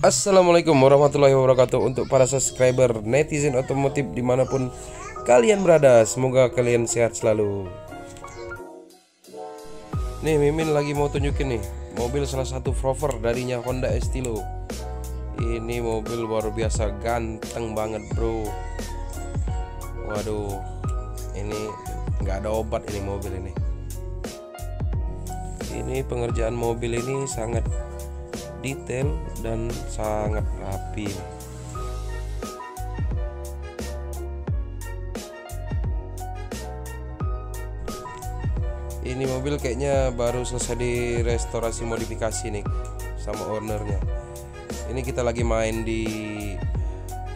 Assalamualaikum warahmatullahi wabarakatuh. Untuk para subscriber netizen otomotif dimanapun kalian berada, semoga kalian sehat selalu. Nih Mimin lagi mau tunjukin nih mobil salah satu Rover darinya Honda Estilo. Ini mobil luar biasa ganteng banget bro. Waduh, ini nggak ada obat ini mobil ini. Ini pengerjaan mobil ini sangat detail dan sangat rapi. Ini mobil kayaknya baru selesai direstorasi modifikasi nih sama ownernya. Ini kita lagi main di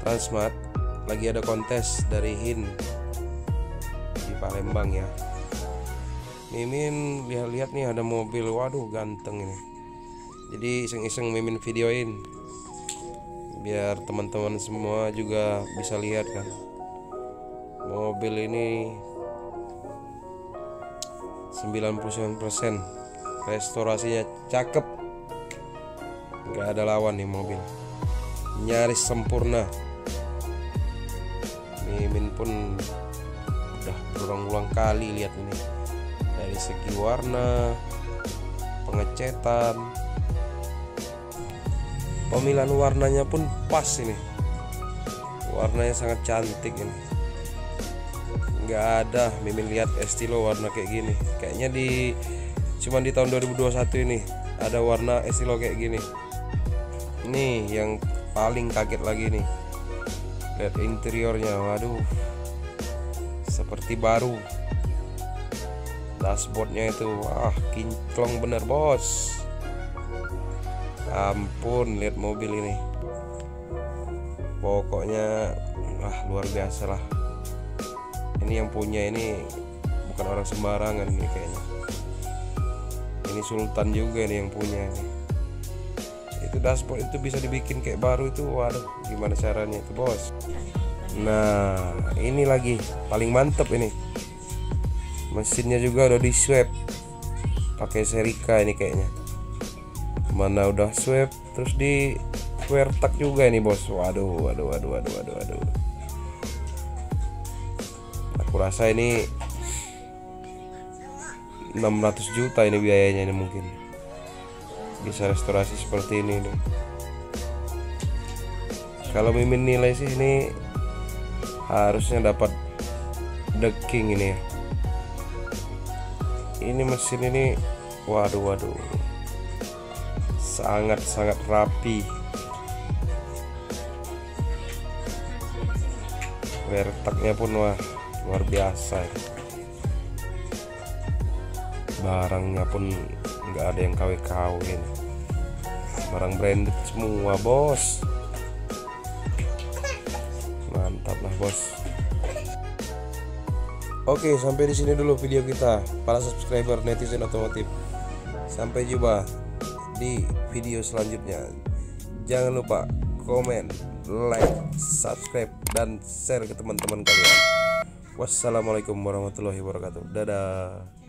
Transmart, lagi ada kontes dari HIN di Palembang ya. Mimin lihat-lihat nih ada mobil, waduh ganteng ini. Jadi iseng-iseng Mimin videoin biar teman-teman semua juga bisa lihat kan. Mobil ini 99% restorasinya cakep, nggak ada lawan nih mobil, nyaris sempurna. Mimin pun udah berulang-ulang kali lihat ini, dari segi warna, pengecetan, pemilihan warnanya pun pas ini, warnanya sangat cantik ini. Nggak ada Mimin lihat Estilo warna kayak gini, kayaknya cuman di tahun 2021 ini ada warna Estilo kayak gini. Nih yang paling kaget lagi nih, lihat interiornya, waduh seperti baru. Dashboardnya itu wah kinclong bener bos. Ampun, lihat mobil ini, pokoknya wah luar biasa lah. Ini yang punya ini bukan orang sembarangan nih kayaknya. Ini Sultan juga nih yang punya nih. Itu dashboard itu bisa dibikin kayak baru itu, waduh gimana caranya itu bos. Nah ini lagi paling mantep ini, mesinnya juga udah di swap pakai Serica ini kayaknya. Mana udah swap terus di square tak juga ini bos. Waduh. Aku rasa ini 600 juta ini biayanya ini, mungkin bisa restorasi seperti ini nih. Kalau Mimin nilai sih ini harusnya dapat The King ini ya. Ini mesin ini waduh sangat rapi. Wertaknya pun wah luar biasa ya. Barangnya pun nggak ada yang KW-KW ini. Barang branded semua bos. Mantap lah bos. Oke, sampai di sini dulu video kita para subscriber netizen otomotif. Sampai jumpa di video selanjutnya. Jangan lupa komen, like, subscribe, dan share ke teman-teman kalian. Wassalamualaikum warahmatullahi wabarakatuh. Dadah.